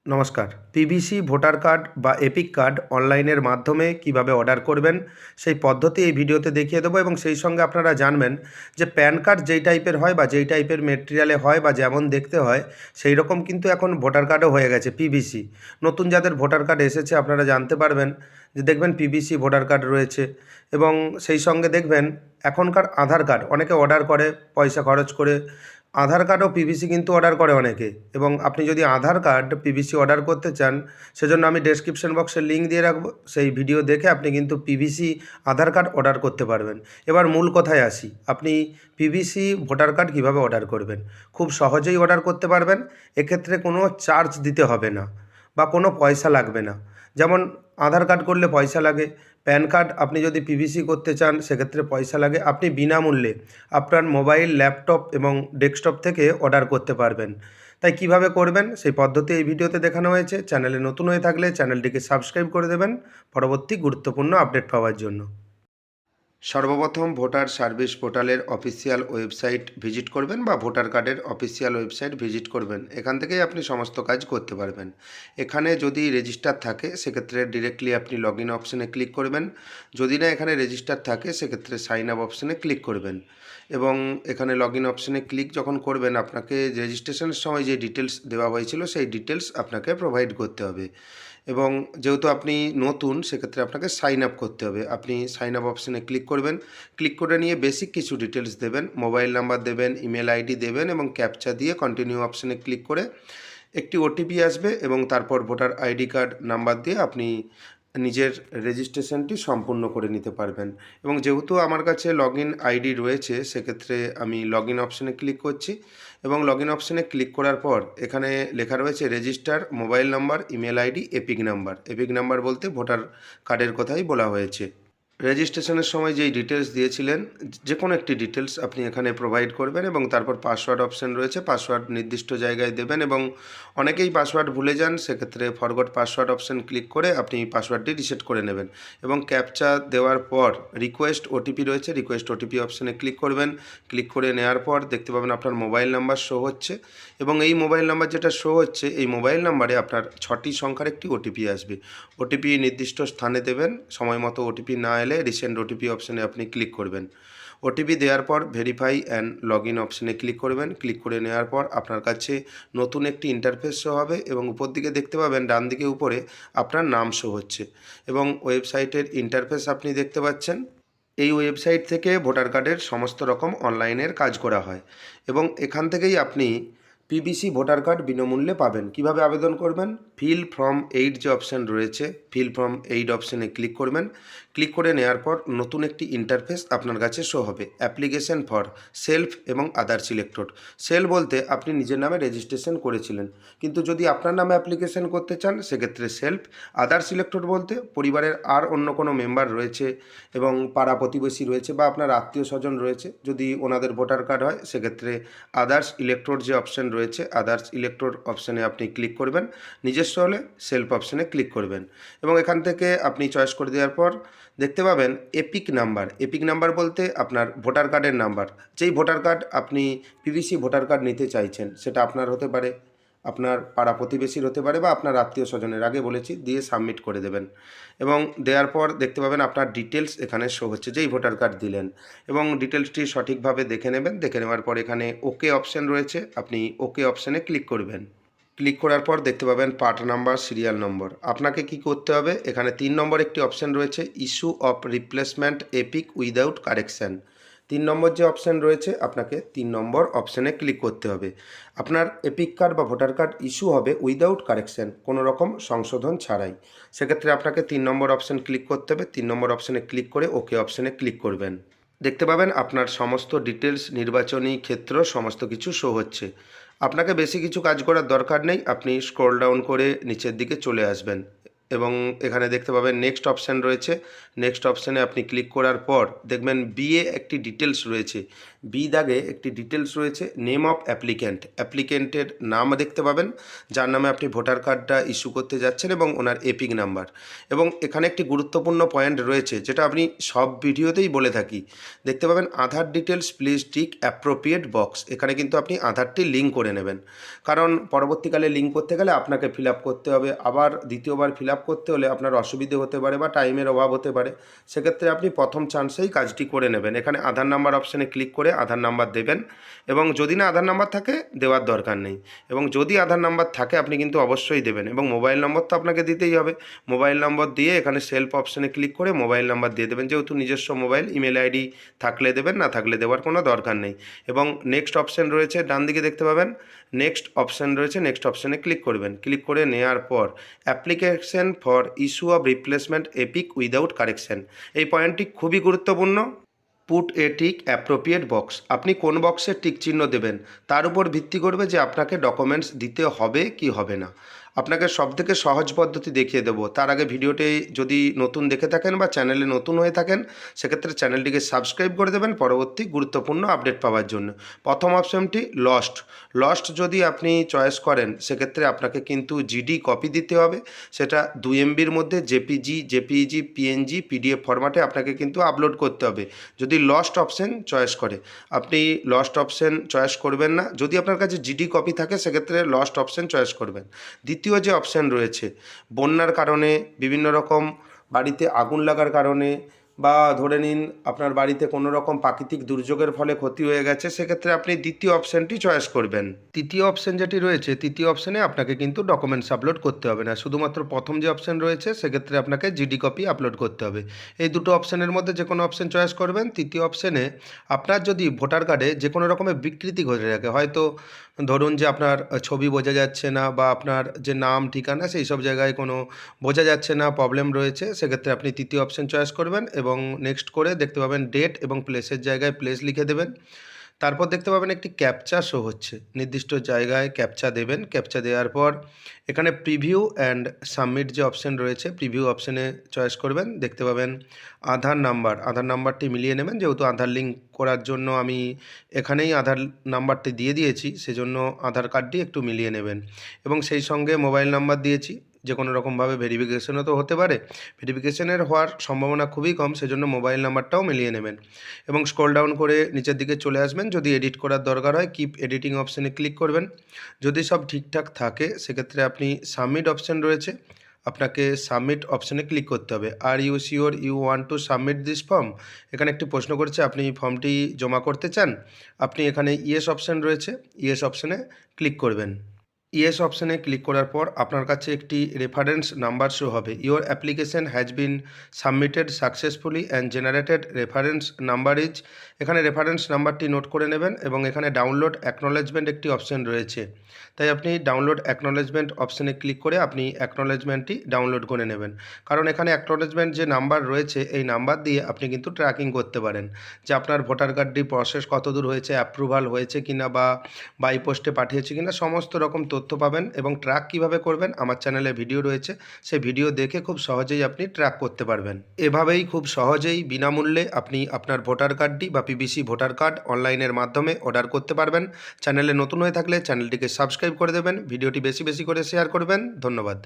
নমস্কার। PVC voter card বা epic card অনলাইনের মাধ্যমে কিভাবে অর্ডার করবেন সেই পদ্ধতি এই ভিডিওতে দেখিয়ে দেবো এবং সেই সঙ্গে আপনারা জানবেন যে প্যান কার্ড যেই টাইপের হয় বা যেই টাইপের মেটেরিয়ালে হয় বা যেমন দেখতে হয় সেই রকম কিন্তু এখন ভোটার কার্ডও হয়ে গেছে পিভিসি। নতুন যাদের ভোটার কার্ড এসেছে আপনারা জানতে পারবেন যে দেখবেন পিভিসি ভোটার কার্ড রয়েছে এবং সেই সঙ্গে দেখবেন এখনকার আধার কার্ড অনেকে অর্ডার করে পয়সা খরচ করে। আধার কার্ডও পিভিসি কিন্তু অর্ডার করে অনেকে এবং আপনি যদি আধার কার্ড পিভিসি অর্ডার করতে চান সেজন্য আমি ডেসক্রিপশন বক্সে লিঙ্ক দিয়ে রাখবো, সেই ভিডিও দেখে আপনি কিন্তু পিভিসি আধার কার্ড অর্ডার করতে পারবেন। এবার মূল কথায় আসি, আপনি পিভিসি ভোটার কার্ড কীভাবে অর্ডার করবেন। খুব সহজেই অর্ডার করতে পারবেন, এক্ষেত্রে কোনো চার্জ দিতে হবে না বা কোনো পয়সা লাগবে না। যেমন আধার কার্ড করলে পয়সা লাগে, প্যান কার্ড আপনি যদি পিভিসি করতে চান সেক্ষেত্রে পয়সা লাগে। আপনি বিনামূল্যে আপনার মোবাইল, ল্যাপটপ এবং ডেস্কটপ থেকে অর্ডার করতে পারবেন। তাই কিভাবে করবেন সেই পদ্ধতি এই ভিডিওতে দেখানো হয়েছে। চ্যানেলে নতুন হয়ে থাকলে চ্যানেলটিকে সাবস্ক্রাইব করে দেবেন পরবর্তী গুরুত্বপূর্ণ আপডেট পাওয়ার জন্য। সর্বপ্রথম ভোটার সার্ভিস পোর্টালের অফিসিয়াল ওয়েবসাইট ভিজিট করবেন বা ভোটার কার্ডের অফিসিয়াল ওয়েবসাইট ভিজিট করবেন। এখান থেকেই আপনি সমস্ত কাজ করতে পারবেন। এখানে যদি রেজিস্টার থাকে সেক্ষেত্রে ডিরেক্টলি আপনি লগ ইন অপশানে ক্লিক করবেন। যদি না এখানে রেজিস্টার থাকে সেক্ষেত্রে সাইন আপ অপশানে ক্লিক করবেন এবং এখানে লগ ইন অপশানে ক্লিক যখন করবেন আপনাকে রেজিস্ট্রেশনের সময় যে ডিটেলস দেওয়া হয়েছিল সেই ডিটেলস আপনাকে প্রোভাইড করতে হবে এবং যেহেতু আপনি নতুন সেক্ষেত্রে আপনাকে সাইন আপ করতে হবে। আপনি সাইন আপ অপশানে ক্লিক করবেন, ক্লিক করে নিয়ে বেসিক কিছু ডিটেলস দেবেন, মোবাইল নাম্বার দেবেন, ইমেল আইডি দেবেন এবং ক্যাপচা দিয়ে কন্টিনিউ অপশানে ক্লিক করে একটি ওটিপি আসবে এবং তারপর ভোটার আইডি কার্ড নাম্বার দিয়ে আপনি নিজের রেজিস্ট্রেশনটি সম্পূর্ণ করে নিতে পারবেন। এবং যেহেতু আমার কাছে লগ ইন আইডি রয়েছে সেক্ষেত্রে আমি লগ ইন অপশানে ক্লিক করছি এবং লগ ইন অপশানে ক্লিক করার পর এখানে লেখা রয়েছে register mobile number, email ID, epic number. Epic number বলতে ভোটার কার্ডের কথাই বলা হয়েছে। রেজিস্ট্রেশনের সময় যেই ডিটেলস দিয়েছিলেন যে কোনো একটি ডিটেলস আপনি এখানে প্রোভাইড করবেন এবং তারপর পাসওয়ার্ড অপশান রয়েছে, পাসওয়ার্ড নির্দিষ্ট জায়গায় দেবেন এবং অনেকেই পাসওয়ার্ড ভুলে যান সেক্ষেত্রে ফরগট পাসওয়ার্ড অপশান ক্লিক করে আপনি পাসওয়ার্ডটি রিসেট করে নেবেন এবং ক্যাপচা দেওয়ার পর রিকোয়েস্ট ওটিপি রয়েছে, রিকোয়েস্ট ওটিপি অপশানে ক্লিক করবেন। ক্লিক করে নেওয়ার পর দেখতে পাবেন আপনার মোবাইল নাম্বার শো হচ্ছে এবং এই মোবাইল নাম্বার যেটা শো হচ্ছে এই মোবাইল নাম্বারে আপনার 6টি সংখ্যার একটি ওটিপি আসবে। ওটিপি নির্দিষ্ট স্থানে দেবেন, সময় মতো ওটিপি না এলে রিসেন্ড ওটিপি অপশানে আপনি ক্লিক করবেন। ওটিপি দেওয়ার পর ভেরিফাই অ্যান্ড লগ ইন অপশানে ক্লিক করবেন। ক্লিক করে নেওয়ার পর আপনার কাছে নতুন একটি ইন্টারফেস শো হবে এবং উপর দিকে দেখতে পাবেন ডান দিকে উপরে আপনার নাম শো হচ্ছে এবং ওয়েবসাইটের ইন্টারফেস আপনি দেখতে পাচ্ছেন। এই ওয়েবসাইট থেকে ভোটার কার্ডের সমস্ত রকম অনলাইনের কাজ করা হয় এবং এখান থেকেই আপনি পিভিসি ভোটার কার্ড বিনামূল্যে পাবেন। কিভাবে আবেদন করবেন? ফিল ফর্ম 8 যে অপশান রয়েছে, ফিল ফর্ম 8 অপশানে ক্লিক করবেন। ক্লিক করে নেওয়ার পর নতুন একটি ইন্টারফেস আপনার কাছে শো হবে, অ্যাপ্লিকেশন ফর সেলফ এবং আদার সিলেক্টেড। সেল বলতে আপনি নিজের নামে রেজিস্ট্রেশন করেছিলেন, কিন্তু যদি আপনার নামে অ্যাপ্লিকেশন করতে চান সেক্ষেত্রে সেলফ। আদার সিলেক্টেড বলতে পরিবারের আর অন্য কোনো মেম্বার রয়েছে এবং পাড়া প্রতিবেশী রয়েছে বা আপনার আত্মীয় স্বজন রয়েছে, যদি ওনাদের ভোটার কার্ড হয় সেক্ষেত্রে আদার্স ইলেক্ট্রোড যে অপশান রয়েছে আদার্স ইলেক্ট্রোড অপশানে আপনি ক্লিক করবেন। নিজস্ব হলে সেলফ অপশানে ক্লিক করবেন এবং এখান থেকে আপনি চয়েস করে দেওয়ার পর দেখতে পাবেন এপিক নাম্বার। এপিক নাম্বার বলতে আপনার ভোটার কার্ডের নাম্বার, যেই ভোটার কার্ড আপনি পিভিসি ভোটার কার্ড নিতে চাইছেন সেটা আপনার হতে পারে, আপনার পাড়া প্রতিবেশীর হতে পারে বা আপনার আত্মীয় স্বজনের, আগে বলেছি, দিয়ে সাবমিট করে দেবেন এবং দেওয়ার পর দেখতে পাবেন আপনার ডিটেলস এখানে শো হচ্ছে যেই ভোটার কার্ড দিলেন এবং ডিটেলসটি সঠিকভাবে দেখে নেবেন। দেখে নেওয়ার পর এখানে ওকে অপশান রয়েছে, আপনি ওকে অপশানে ক্লিক করবেন। ক্লিক করার পর দেখতে পাবেন পার্ট নাম্বার, সিরিয়াল নম্বর। আপনাকে কি করতে হবে, এখানে 3 নম্বর একটি অপশান রয়েছে, issue of replacement epic without correction. 3 নম্বর যে অপশান রয়েছে আপনাকে 3 নম্বর অপশানে ক্লিক করতে হবে। আপনার এপিক কার্ড বা ভোটার কার্ড ইস্যু হবে উইদাউট কারেকশান, কোনো রকম সংশোধন ছাড়াই। সেক্ষেত্রে আপনাকে 3 নম্বর অপশান ক্লিক করতে হবে। 3 নম্বর অপশানে ক্লিক করে ওকে অপশানে ক্লিক করবেন। দেখতে পাবেন আপনার সমস্ত ডিটেলস, নির্বাচনী ক্ষেত্র সমস্ত কিছু শো হচ্ছে। আপনাকে বেশি কিছু কাজ করার দরকার নেই, আপনি স্ক্রল ডাউন করে নিচের দিকে চলে আসবেন এবং এখানে দেখতে পাবেন নেক্সট অপশান রয়েছে। নেক্সট অপশানে আপনি ক্লিক করার পর দেখবেন বিয়ে একটি ডিটেলস রয়েছে, বি দাগে একটি ডিটেলস রয়েছে, নেম অফ অ্যাপ্লিকেন্টের নাম দেখতে পাবেন, যার নামে আপনি ভোটার কার্ডটা ইস্যু করতে যাচ্ছেন এবং ওনার এপিক নাম্বার। এবং এখানে একটি গুরুত্বপূর্ণ পয়েন্ট রয়েছে যেটা আমি সব ভিডিওতেই বলে থাকি, দেখতে পাবেন Aadhaar details please tick appropriate box. এখানে কিন্তু আপনি আধারটি লিঙ্ক করে নেবেন, কারণ পরবর্তীকালে লিঙ্ক করতে গেলে আপনাকে ফিল আপ করতে হবে, আবার দ্বিতীয়বার ফিল আপ করতে হলে আপনার অসুবিধে হতে পারে বা টাইমের অভাব হতে পারে। সেক্ষেত্রে আপনি প্রথম চান্সেই কাজটি করে নেবেন। এখানে আধার নাম্বার অপশানে ক্লিক করে আধার নাম্বার দেবেন, এবং যদি না আধার নাম্বার থাকে দেওয়ার দরকার নেই, এবং যদি আধার নাম্বার থাকে আপনি কিন্তু অবশ্যই দেবেন। এবং মোবাইল নম্বর তো আপনাকে দিতেই হবে, মোবাইল নম্বর দিয়ে এখানে সেলফ অপশানে ক্লিক করে মোবাইল নাম্বার দিয়ে দেবেন, যেহেতু নিজস্ব মোবাইল, ইমেল আইডি থাকলে দেবেন, না থাকলে দেওয়ার কোনো দরকার নেই। এবং নেক্সট অপশান রয়েছে, ডান দিকে দেখতে পাবেন নেক্সট অপশান রয়েছে, নেক্সট অপশানে ক্লিক করবেন। ক্লিক করে নেওয়ার পর application for issue of replacement epic without correction, এই পয়েন্টটি খুবই গুরুত্বপূর্ণ। Put a tick appropriate box, আপনি কোন বক্সে টিক চিহ্ন দেবেন তার উপর ভিত্তি করবে যে আপনাকে ডকুমেন্টস দিতে হবে কি হবে না। আপনাকে সবথেকে সহজ পদ্ধতি দেখিয়ে দেবো। তার আগে ভিডিওটি যদি নতুন দেখে থাকেন বা চ্যানেলে নতুন হয়ে থাকেন, সেক্ষেত্রে চ্যানেলটিকে সাবস্ক্রাইব করে দেবেন পরবর্তী গুরুত্বপূর্ণ আপডেট পাওয়ার জন্য। প্রথম অপশনটি লস্ট যদি আপনি চয়েস করেন, সেক্ষেত্রে আপনাকে কিন্তু জিডি কপি দিতে হবে, সেটা 2 MBর মধ্যে জেপিইজি পিএনজি পিডিএফ ফরম্যাটে আপনাকে কিন্তু আপলোড করতে হবে যদি লস্ট অপশন চয়েস করে। আপনি লস্ট অপশন চয়েস করবেন না, যদি আপনার কাছে জিডি কপি থাকে সেক্ষেত্রে লস্ট অপশন চয়েস করবেন। দ্বিতীয় যে অপশান রয়েছে, বন্যার কারণে, বিভিন্ন রকম বাড়িতে আগুন লাগার কারণে, বা ধরে নিন আপনার বাড়িতে কোনো রকম প্রাকৃতিক দুর্যোগের ফলে ক্ষতি হয়ে গেছে, সেক্ষেত্রে আপনি দ্বিতীয় অপশানটি চয়েস করবেন। তৃতীয় অপশান যেটি রয়েছে, তৃতীয় অপশানে আপনাকে কিন্তু ডকুমেন্টস আপলোড করতে হবে না, শুধুমাত্র প্রথম যে অপশান রয়েছে সেক্ষেত্রে আপনাকে জিডি কপি আপলোড করতে হবে। এই দুটো অপশানের মধ্যে যে কোনো অপশান চয়েস করবেন। তৃতীয় অপশানে আপনার যদি ভোটার কার্ডে যে কোনো রকমের বিকৃতি ঘটে থাকে, হয়তো ধরুন যে আপনার ছবি বোঝা যাচ্ছে না, বা আপনার যে নাম ঠিকানা সেই সব জায়গায় কোনো বোঝা যাচ্ছে না, প্রবলেম রয়েছে, সেক্ষেত্রে আপনি তৃতীয় অপশান চয়েস করবেন এবং নেক্সট করে দেখতে পাবেন ডেট এবং প্লেসের জায়গায় প্লেস লিখে দেবেন। তারপর দেখতে পাবেন একটি ক্যাপচা শো হচ্ছে, নির্দিষ্ট জায়গায় ক্যাপচা দেবেন। ক্যাপচা দেওয়ার পর এখানে প্রিভিউ অ্যান্ড সাবমিট যে অপশান রয়েছে, প্রিভিউ অপশানে চয়েস করবেন। দেখতে পাবেন আধার নাম্বারটি মিলিয়ে নেবেন, যেহেতু আধার লিঙ্ক করার জন্য আমি এখানেই আধার নাম্বারটি দিয়ে দিয়েছি, সেজন্য আধার কার্ডটি একটু মিলিয়ে নেবেন। এবং সেই সঙ্গে মোবাইল নাম্বার দিয়েছি, যে কোনো রকমভাবে ভেরিফিকেশনও তো হতে পারে, ভেরিফিকেশনের হওয়ার সম্ভাবনা খুবই কম, সেজন্য মোবাইল নাম্বারটাও মিলিয়ে নেবেন। এবং স্ক্রল ডাউন করে নিচের দিকে চলে আসবেন, যদি এডিট করার দরকার হয় কিপ এডিটিং অপশানে ক্লিক করবেন। যদি সব ঠিকঠাক থাকে সেক্ষেত্রে আপনি সাবমিট অপশান রয়েছে, আপনাকে সাবমিট অপশানে ক্লিক করতে হবে। Are you sure you want to submit this form, এখানে একটি প্রশ্ন করছে আপনি ফর্মটি জমা করতে চান। আপনি এখানে ইয়েস অপশান রয়েছে, ইয়েস অপশানে ক্লিক করবেন। ইয়েস অপশানে ক্লিক করার পর আপনার কাছে একটি রেফারেন্স নাম্বার শো হবে। Your application has been submitted successfully and generated reference number is, এখানে রেফারেন্স নাম্বারটি নোট করে নেবেন। এবং এখানে ডাউনলোড অ্যাকনোলেজমেন্ট একটি অপশান রয়েছে, তাই আপনি ডাউনলোড অ্যাকনোলেজমেন্ট অপশানে ক্লিক করে আপনি অ্যাকনোলেজমেন্টটি ডাউনলোড করে নেবেন। কারণ এখানে অ্যাকনোলেজমেন্ট যে নাম্বার রয়েছে, এই নাম্বার দিয়ে আপনি কিন্তু ট্র্যাকিং করতে পারেন যে আপনার ভোটার কার্ডটি প্রসেস কতদূর হয়েছে, অ্যাপ্রুভাল হয়েছে কিনা, বা বাই পোস্টে পাঠিয়েছে কিনা, সমস্ত রকম তথ্য পাবেন। এবং ট্র্যাক কিভাবে করবেন আমার চ্যানেলে ভিডিও রয়েছে, সেই ভিডিও দেখে খুব সহজেই আপনি ট্র্যাক করতে পারবেন। এভাবেই খুব সহজেই বিনামূল্যে আপনি আপনার ভোটার কার্ডটি বা পিবিসি ভোটার কার্ড অনলাইনের মাধ্যমে অর্ডার করতে পারবেন। চ্যানেলে নতুন হয়ে থাকলে চ্যানেলটিকে সাবস্ক্রাইব করে দেবেন, ভিডিওটি বেশি বেশি করে শেয়ার করবেন। ধন্যবাদ।